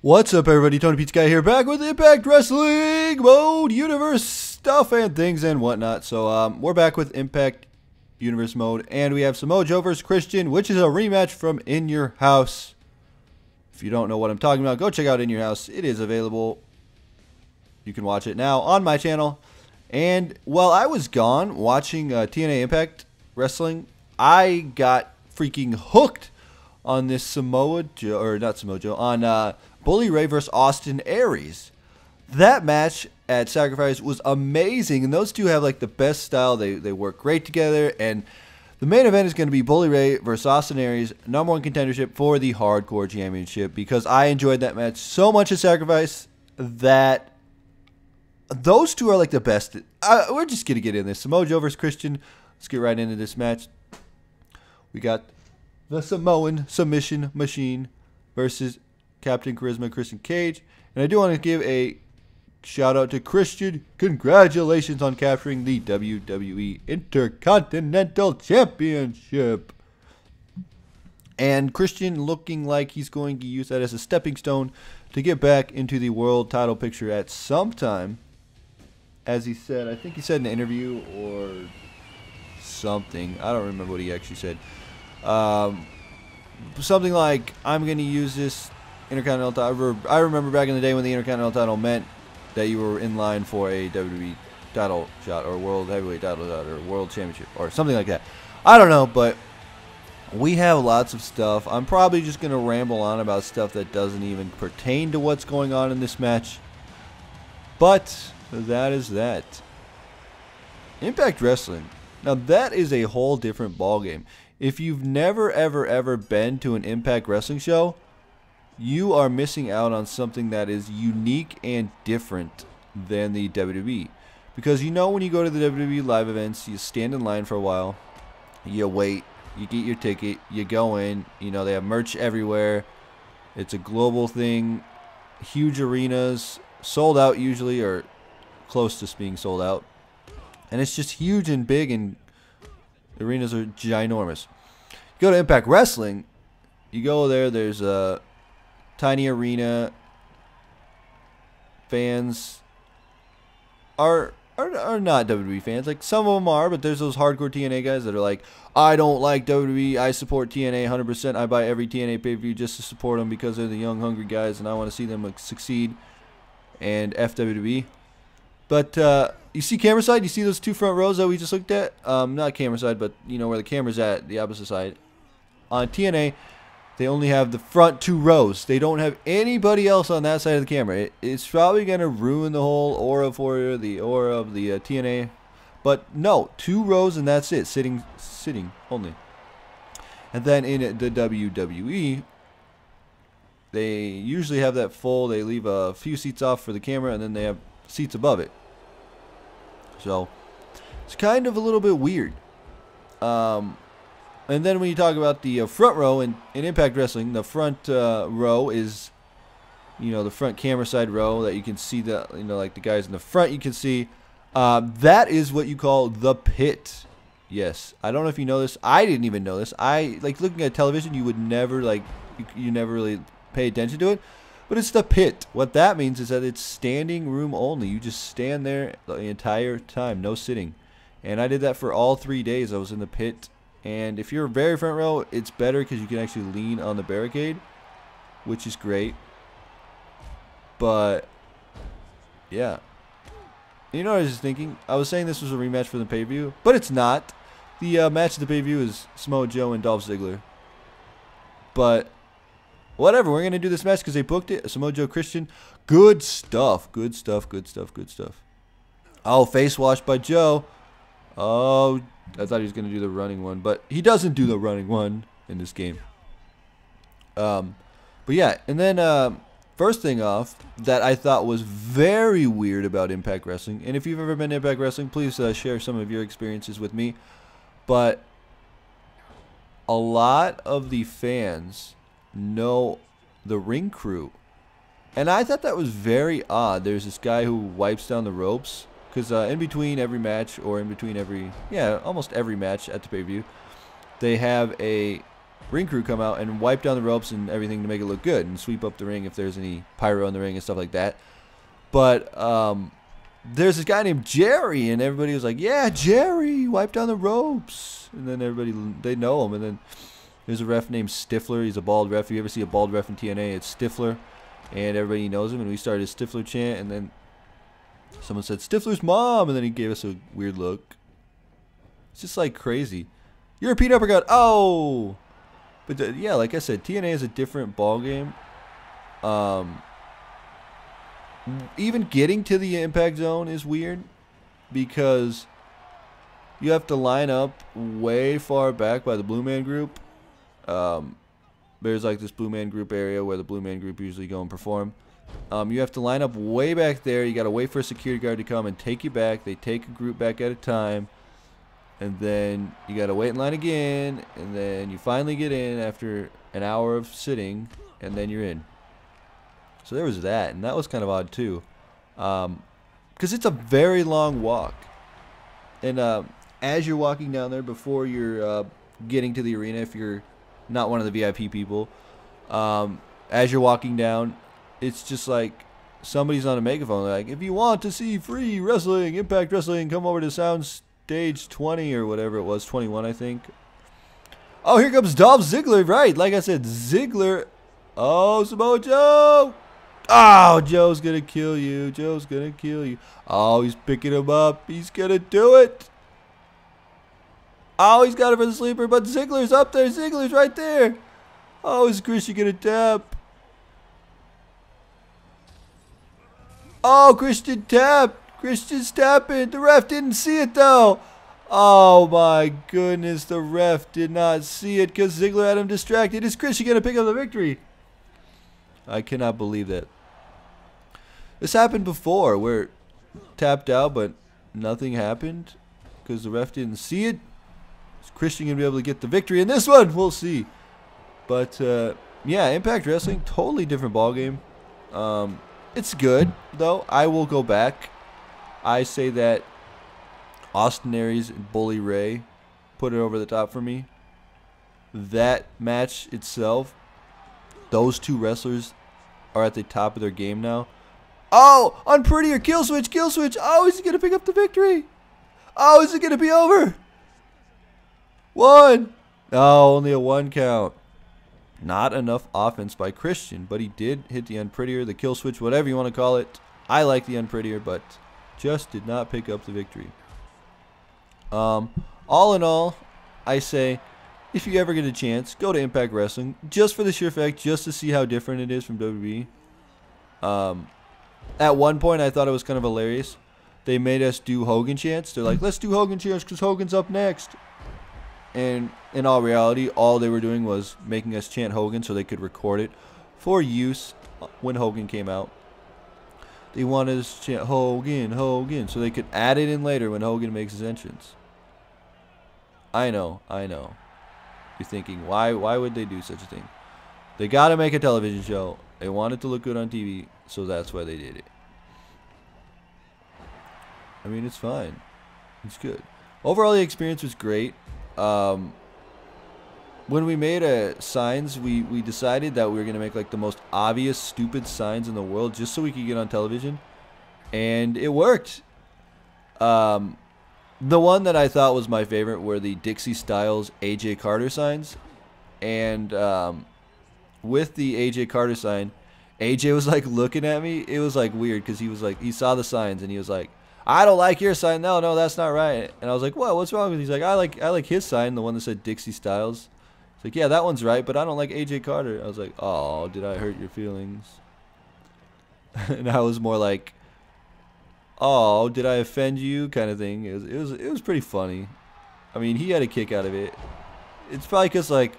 What's up, everybody? TonyPizzaGuy here, back with Impact Wrestling Mode Universe stuff and things and whatnot. So, we're back with Impact Universe Mode, and we have Samoa Joe vs. Christian, which is a rematch from In Your House. If you don't know what I'm talking about, go check out In Your House. It is available. You can watch it now on my channel. And while I was gone watching TNA Impact Wrestling, I got freaking hooked on this Samoa Joe, or not Samoa Joe, on Bully Ray vs. Austin Aries. That match at Sacrifice was amazing, and those two have like the best style. They work great together, and the main event is going to be Bully Ray vs. Austin Aries, #1 contendership for the Hardcore Championship, because I enjoyed that match so much at Sacrifice that those two are like the best. We're just going to get in this. Samoa Joe vs. Christian. Let's get right into this match. We got the Samoan Submission Machine versus Captain Charisma Christian Cage. And I do want to give a shout out to Christian. Congratulations on capturing the WWE Intercontinental Championship. And Christian looking like he's going to use that as a stepping stone to get back into the world title picture at some time. As he said, I think he said in an interview or something. I don't remember what he actually said. Something like, I'm going to use this Intercontinental title. I remember back in the day when the Intercontinental title meant that you were in line for a WWE title shot, or World Heavyweight title shot, or World Championship, or something like that. I don't know, but we have lots of stuff. I'm probably just going to ramble on about stuff that doesn't even pertain to what's going on in this match. But that is that. Impact Wrestling. Now that is a whole different ballgame. If you've never ever been to an Impact Wrestling show, you are missing out on something that is unique and different than the WWE. Because you know, when you go to the WWE live events, you stand in line for a while, you wait, you get your ticket, you go in, you know, they have merch everywhere. It's a global thing, huge arenas, sold out usually, or close to being sold out. And it's just huge and big, and the arenas are ginormous. You go to Impact Wrestling, you go there, there's a tiny arena. Fans are not WWE fans. Like, some of them are, but there's those hardcore TNA guys that are like, I don't like WWE, I support TNA 100%. I buy every TNA pay-per-view just to support them because they're the young, hungry guys, and I want to see them succeed. And WWE. But you see camera side, you see those two front rows that we just looked at? Not camera side, but you know where the camera's at, the opposite side. On TNA, they only have the front 2 rows. They don't have anybody else on that side of the camera. It's probably going to ruin the whole aura for the aura of the TNA. But no, 2 rows and that's it. Sitting only. And then in the WWE, they usually have that full. They leave a few seats off for the camera, and then they have seats above it. So it's kind of a little bit weird. And then when you talk about the front row in Impact Wrestling, the front row is, you know, the front camera side row that you can see, the, you know, like the guys in the front you can see. That is what you call the pit. Yes, I don't know if you know this. I didn't even know this. I like looking at television. You would never like you never really pay attention to it. But it's the pit. What that means is that it's standing room only. You just stand there the entire time, no sitting. And I did that for all 3 days. I was in the pit. And if you're very front row, it's better because you can actually lean on the barricade, which is great. But yeah. You know what I was just thinking? I was saying this was a rematch for the pay-per-view, but it's not. The match of the pay-per-view is Samoa Joe and Dolph Ziggler. But whatever, we're going to do this match because they booked it. Samoa Joe Christian. Good stuff. Good stuff, good stuff, good stuff. Oh, face wash by Joe. Oh, I thought he was going to do the running one, but he doesn't do the running one in this game. But yeah, and then first thing off that I thought was very weird about Impact Wrestling, and if you've ever been to Impact Wrestling, please share some of your experiences with me. But a lot of the fans know the ring crew, and I thought that was very odd. There's this guy who wipes down the ropes, because in between every match, or in between every, yeah, almost every match at the pay-per-view, they have a ring crew come out and wipe down the ropes and everything to make it look good and sweep up the ring if there's any pyro in the ring and stuff like that. But there's this guy named Jerry, and everybody was like, yeah, Jerry, wipe down the ropes. And then everybody, they know him. And then there's a ref named Stifler. He's a bald ref. If you ever see a bald ref in TNA, it's Stifler. And everybody knows him. And we started a Stifler chant. And then someone said, Stifler's mom. And then he gave us a weird look. It's just like crazy. European uppercut. Oh! But yeah, like I said, TNA is a different ball game. Even getting to the impact zone is weird because you have to line up way far back by the Blue Man Group. There's like this Blue Man Group area where the Blue Man Group usually go and perform. You have to line up way back there. You got to wait for a security guard to come and take you back. They take a group back at a time. And then you got to wait in line again. And then you finally get in after an hour of sitting. And then you're in. So there was that. And that was kind of odd too. Because it's a very long walk. And as you're walking down there, before you're getting to the arena, if you're not one of the VIP people, as you're walking down, it's just like somebody's on a megaphone. They're like, if you want to see free wrestling, Impact Wrestling, come over to Soundstage 20 or whatever it was, 21 I think. Oh, here comes Dolph Ziggler, right? Like I said, Ziggler. Oh, Samoa Joe. Oh, Joe's going to kill you. Joe's going to kill you. Oh, he's picking him up. He's going to do it. Oh, he's got it for the sleeper, but Ziggler's up there. Ziggler's right there. Oh, is Christian going to tap? Oh, Christian tapped. Christian's tapping. The ref didn't see it, though. Oh, my goodness. The ref did not see it because Ziggler had him distracted. Is Christian going to pick up the victory? I cannot believe that. This happened before where tapped out, but nothing happened because the ref didn't see it. Is Christian going to be able to get the victory in this one? We'll see. But, yeah, Impact Wrestling, totally different ballgame. It's good, though. I will go back. I say that Austin Aries and Bully Ray put it over the top for me. That match itself, those two wrestlers are at the top of their game now. Oh, unprettier, kill switch, kill switch. Oh, is he going to pick up the victory? Oh, is it going to be over? One. Oh, only a one count. Not enough offense by Christian, but he did hit the unprettier, the kill switch, whatever you want to call it. I like the unprettier, but just did not pick up the victory. All in all, I say, if you ever get a chance, go to Impact Wrestling, just for the sheer fact, just to see how different it is from WWE. At one point, I thought it was kind of hilarious. They made us do Hogan chants. They're like, let's do Hogan chants because Hogan's up next. And in all reality, all they were doing was making us chant Hogan so they could record it for use when Hogan came out. They wanted us to chant Hogan, Hogan, so they could add it in later when Hogan makes his entrance. I know. You're thinking, why would they do such a thing? They got to make a television show. They want it to look good on TV, so that's why they did it. I mean, it's fine. It's good. Overall, the experience was great. When we made signs, we decided that we were going to make like the most obvious, stupid signs in the world just so we could get on television. And it worked. The one that I thought was my favorite were the Dixie Styles AJ Carter signs. And with the AJ Carter sign, AJ was like looking at me. It was like weird because he was like, he saw the signs and he was like, I don't like your sign. No, that's not right. And I was like, what? What's wrong with it? He's like, I like his sign, the one that said Dixie Styles. He's like, yeah, that one's right, but I don't like AJ Carter. I was like, oh, did I hurt your feelings? And I was more like, oh, did I offend you? Kind of thing. It was pretty funny. I mean, he had a kick out of it. It's probably because like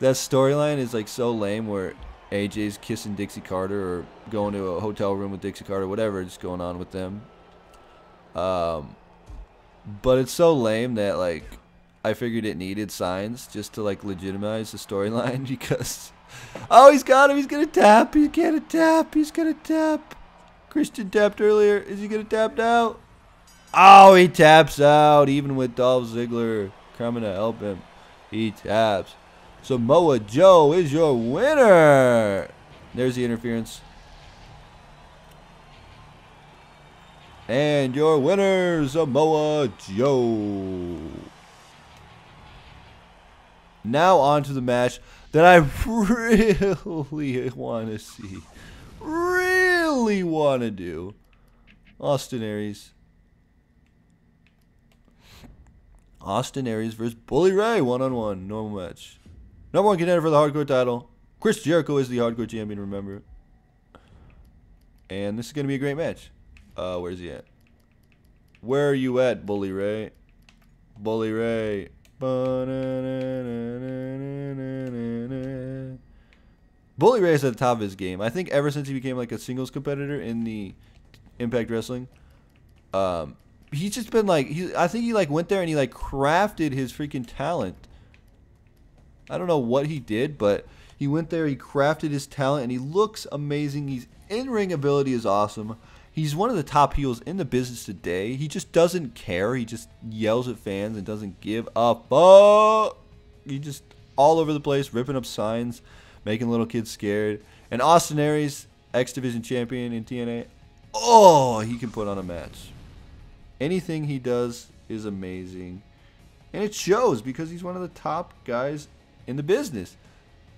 that storyline is like so lame where AJ's kissing Dixie Carter or going to a hotel room with Dixie Carter, whatever is going on with them. But it's so lame that like I figured it needed signs just to like legitimize the storyline because oh, he's got him, he's gonna tap, he's gonna tap, he's gonna tap. Christian tapped earlier, is he gonna tap now? Oh, he taps out even with Dolph Ziggler coming to help him. He taps. Samoa Joe is your winner. There's the interference. And your winner, Samoa Joe. Now on to the match that I really want to see. Really want to do. Austin Aries. Austin Aries versus Bully Ray, one-on-one, normal match. Number 1 contender for the hardcore title. Chris Jericho is the hardcore champion, remember. And this is going to be a great match. Where's he at? Where are you at, Bully Ray? Bully Ray. Bully Ray is at the top of his game. I think ever since he became like a singles competitor in the Impact Wrestling, he's just been like, I think he like went there and he like crafted his freaking talent. I don't know what he did, but he went there, he crafted his talent, and he looks amazing. His in-ring ability is awesome. He's one of the top heels in the business today. He just doesn't care. He just yells at fans and doesn't give a fuck. He just all over the place, ripping up signs, making little kids scared. And Austin Aries, X Division champion in TNA. Oh, he can put on a match. Anything he does is amazing. And it shows because he's one of the top guys in the business.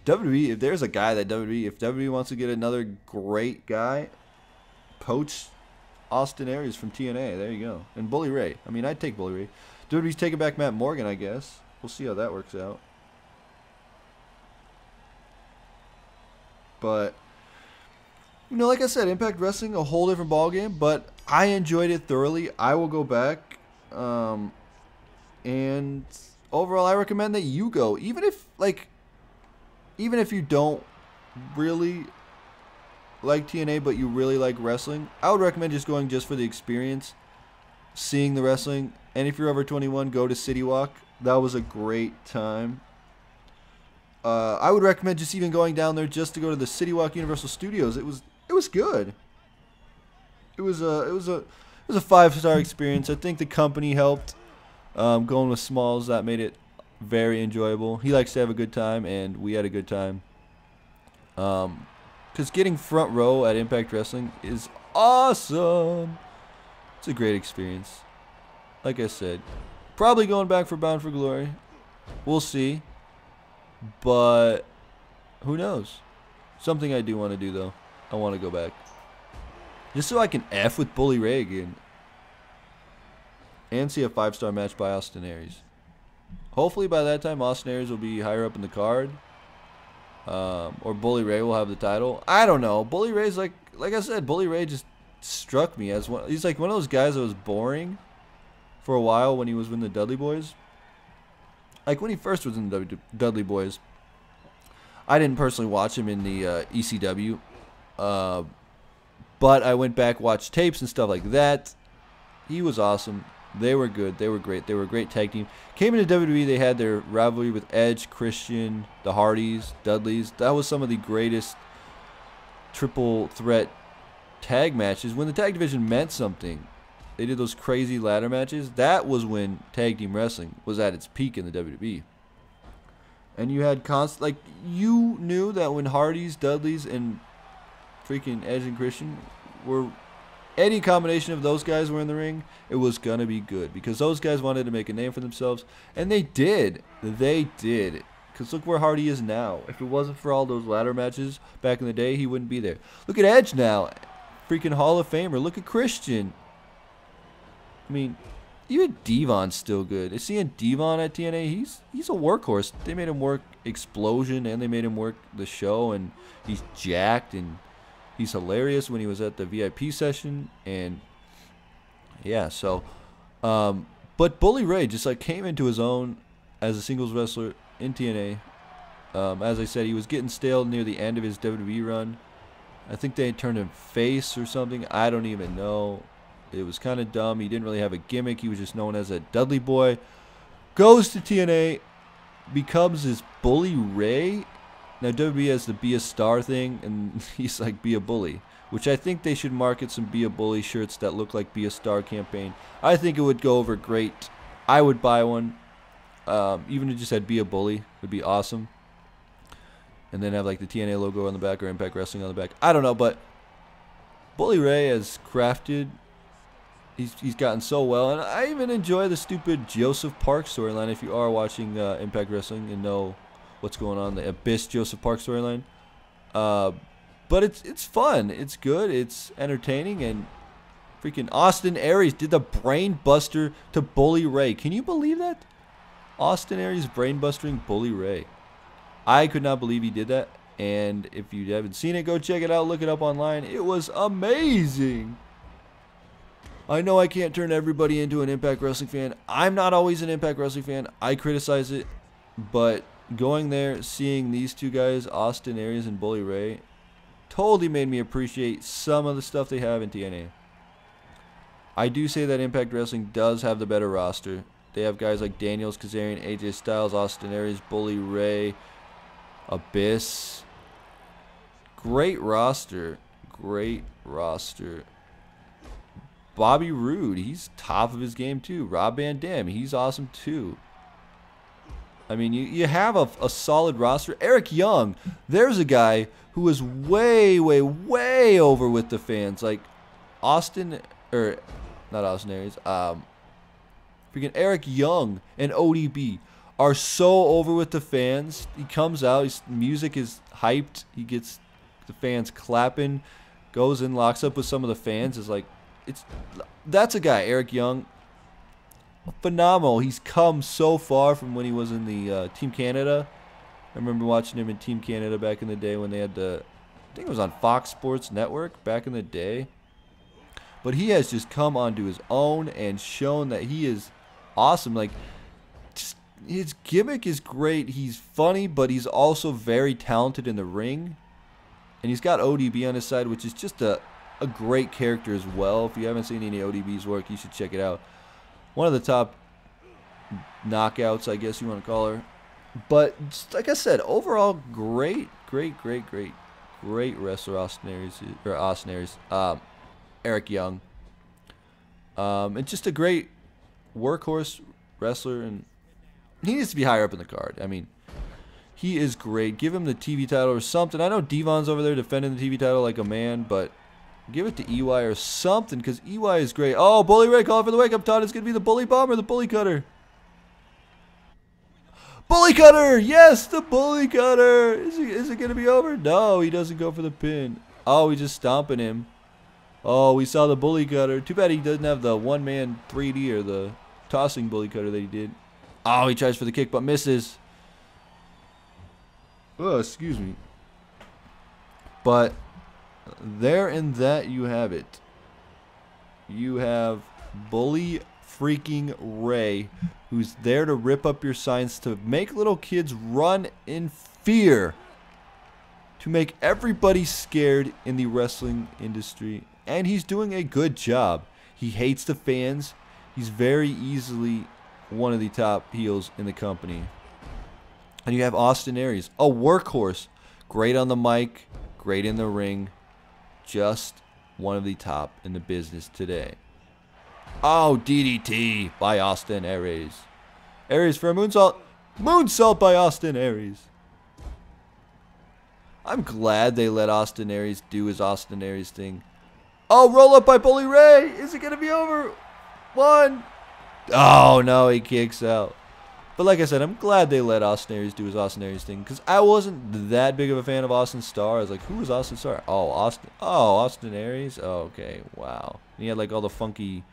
WWE, if there's a guy that if WWE wants to get another great guy, poach Austin Aries from TNA. There you go. And Bully Ray. I mean, I'd take Bully Ray. WWE's taking back Matt Morgan, I guess. We'll see how that works out. But, you know, like I said, Impact Wrestling, a whole different ballgame. But I enjoyed it thoroughly. I will go back. And overall, I recommend that you go. Even if you don't really like TNA, but you really like wrestling, I would recommend just going just for the experience, seeing the wrestling. And if you're over 21, go to City Walk. That was a great time. I would recommend just even going down there just to go to the City Walk Universal Studios. It was good. It was a 5-star experience. I think the company helped. Going with Smalls, that made it very enjoyable. He likes to have a good time, and we had a good time. Because getting front row at Impact Wrestling is awesome. It's a great experience. Like I said, probably going back for Bound for Glory. We'll see. But who knows? Something I do want to do, though. I want to go back. Just so I can F with Bully Ray again. And see a 5-star match by Austin Aries. Hopefully by that time Austin Aries will be higher up in the card. Or Bully Ray will have the title. I don't know. Bully Ray's like I said, Bully Ray just struck me as one. He's like one of those guys that was boring for a while when he was in the Dudley Boys. Like when he first was in the Dudley Boys, I didn't personally watch him in the ECW. But I went back, watched tapes and stuff like that. He was awesome. They were good. They were great. They were a great tag team. Came into WWE, they had their rivalry with Edge, Christian, the Hardys, Dudleys. That was some of the greatest triple threat tag matches. When the tag division meant something, they did those crazy ladder matches. That was when tag team wrestling was at its peak in the WWE. And you had you knew that when Hardys, Dudleys, and freaking Edge and Christian were, any combination of those guys were in the ring, it was going to be good. Because those guys wanted to make a name for themselves. And they did. They did. Because look where Hardy is now. If it wasn't for all those ladder matches back in the day, he wouldn't be there. Look at Edge now. Freaking Hall of Famer. Look at Christian. I mean, even Devon's still good. Seeing Devon at TNA, he's a workhorse. They made him work Explosion, and they made him work the show. And he's jacked, and he's hilarious when he was at the VIP session. And yeah, so but Bully Ray just like came into his own as a singles wrestler in TNA. As I said, he was getting stale near the end of his WWE run. I think they had turned him face or something. I don't even know. It was kind of dumb. He didn't really have a gimmick. He was just known as a Dudley boy. Goes to TNA, becomes this Bully Ray. Now WWE has the Be a Star thing, and he's like Be a Bully, which I think they should market some Be a Bully shirts that look like Be a Star campaign. I think it would go over great. I would buy one. Even if it just said Be a Bully would be awesome. and then have like the TNA logo on the back or Impact Wrestling on the back. I don't know, but Bully Ray has crafted. He's gotten so well, and I even enjoy the stupid Joseph Park storyline. If you are watching Impact Wrestling and know what's going on, the Abyss Joseph Park storyline. But it's fun. It's good. It's entertaining, and freaking Austin Aries did the brain buster to Bully Ray. Can you believe that? Austin Aries brain bustering Bully Ray. I could not believe he did that. And if you haven't seen it, go check it out. Look it up online. It was amazing. I know I can't turn everybody into an Impact Wrestling fan. I'm not always an Impact Wrestling fan. I criticize it. But going there, seeing these two guys, Austin Aries and Bully Ray, totally made me appreciate some of the stuff they have in TNA. I do say that Impact Wrestling does have the better roster. They have guys like Daniels, Kazarian, AJ Styles, Austin Aries, Bully Ray, Abyss. Great roster. Great roster. Bobby Roode, he's top of his game too. Rob Van Dam, he's awesome too. I mean, you have a solid roster. Eric Young, there's a guy who was way over with the fans. Like Austin, or not Austin Aries, freaking Eric Young and ODB are so over with the fans. He comes out, his music is hyped. He gets the fans clapping, goes in, locks up with some of the fans. Is like, that's a guy, Eric Young. Phenomenal. He's come so far from when he was in the Team Canada. I remember watching him in Team Canada back in the day when they had I think it was on Fox Sports Network back in the day. But he has just come onto his own and shown that he is awesome. Like, just his gimmick is great. He's funny, but he's also very talented in the ring. And he's got ODB on his side, which is just a great character as well. If you haven't seen any ODB's work, you should check it out. One of the top knockouts, I guess you want to call her. But just like I said, overall, great wrestler, Austin Aries, Eric Young, and just a great workhorse wrestler. And he needs to be higher up in the card. I mean, he is great. Give him the TV title or something. I know Devon's over there defending the TV title like a man, but give it to EY or something, because EY is great. Oh, Bully Ray calling for the wake-up. Todd, it's going to be the Bully Bomb or the Bully Cutter. Bully Cutter! Yes, the Bully Cutter! Is it going to be over? No, he doesn't go for the pin. Oh, he's just stomping him. Oh, we saw the Bully Cutter. Too bad he doesn't have the one-man 3D or the tossing Bully Cutter that he did. Oh, he tries for the kick but misses. Oh, excuse me. But there and that you have it. You have Bully freaking Ray, who's there to rip up your signs, to make little kids run in fear, to make everybody scared in the wrestling industry. And he's doing a good job. He hates the fans. He's very easily one of the top heels in the company. And you have Austin Aries, a workhorse. Great on the mic, great in the ring. Just one of the top in the business today. Oh, DDT by Austin Aries. Aries for a moonsault. Moonsault by Austin Aries. I'm glad they let Austin Aries do his Austin Aries thing. Oh, roll up by Bully Ray. Is it going to be over? One. Oh, no, he kicks out. But like I said, I'm glad they let Austin Aries do his Austin Aries thing, because I wasn't that big of a fan of Austin Starr. I was like, who was Austin Starr? Oh, Austin Aries? Oh, okay, wow. And he had like all the funky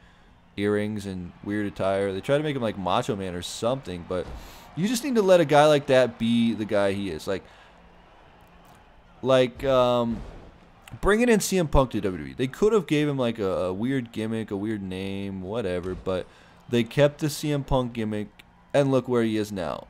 earrings and weird attire. They tried to make him like Macho Man or something, but you just need to let a guy like that be the guy he is. Like bringing in CM Punk to WWE. They could have gave him like a weird gimmick, a weird name, whatever, but they kept the CM Punk gimmick. And look where he is now.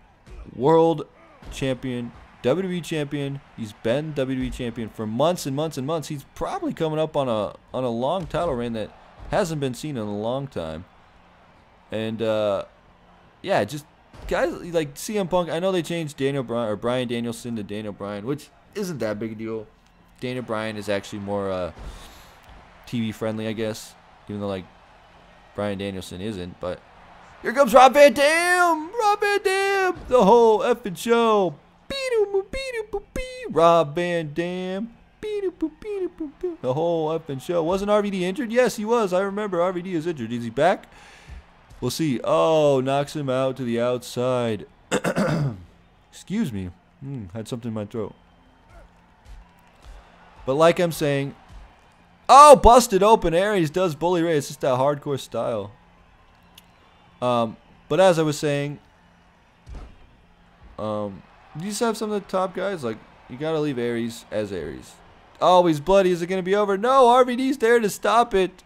World champion, WWE champion. He's been WWE champion for months and months and months. He's probably coming up on a long title reign that hasn't been seen in a long time. And yeah, just guys like CM Punk. I know they changed Bryan Danielson to Daniel Bryan, which isn't that big a deal. Daniel Bryan is actually more TV friendly, I guess, even though like Bryan Danielson isn't, but here comes Rob Van Dam! Rob Van Dam! The whole effing show. Beat him, beat him, Rob Van Dam. The whole effing show. Wasn't RVD injured? Yes, he was. I remember RVD is injured. Is he back? We'll see. Oh, knocks him out to the outside. Excuse me. Had something in my throat. But like I'm saying, oh, busted open. Aries does bully Ray. It's just that hardcore style. But as I was saying, you just have some of the top guys. Like, you got to leave Aries as Aries. Oh, he's bloody. Is it going to be over? No, RVD's there to stop it.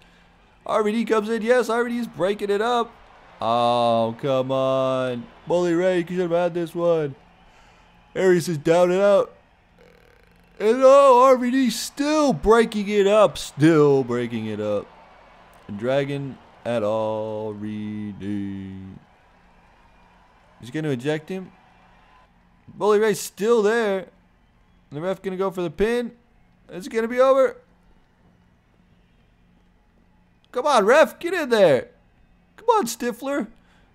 RVD comes in. Yes, RVD's breaking it up. Oh, come on. Bully Ray, you should have had this one. Aries is down and out. And oh, RVD still breaking it up. Still breaking it up. And Dragon at RVD. He's going to eject him. Bully Ray's still there. The ref going to go for the pin. It's going to be over. Come on, ref. Get in there. Come on, Stifler.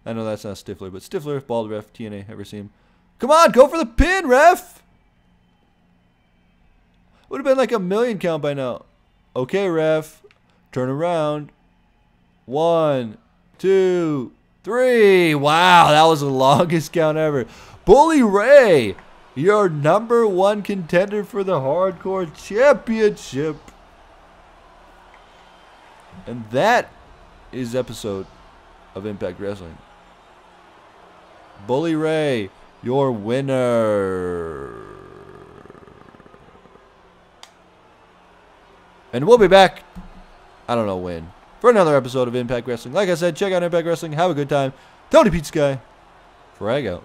I know that's not Stifler, but Stifler, bald ref, TNA, ever see him? Come on, go for the pin, ref. Would have been like a million count by now. Okay, ref. Turn around. 1, 2, 3. Wow, that was the longest count ever. Bully Ray, your #1 contender for the Hardcore Championship. And that is episode of Impact Wrestling. Bully Ray, your winner. And we'll be back, I don't know when, for another episode of Impact Wrestling. Like I said, check out Impact Wrestling. Have a good time. TonyPizzaGuy, frag out.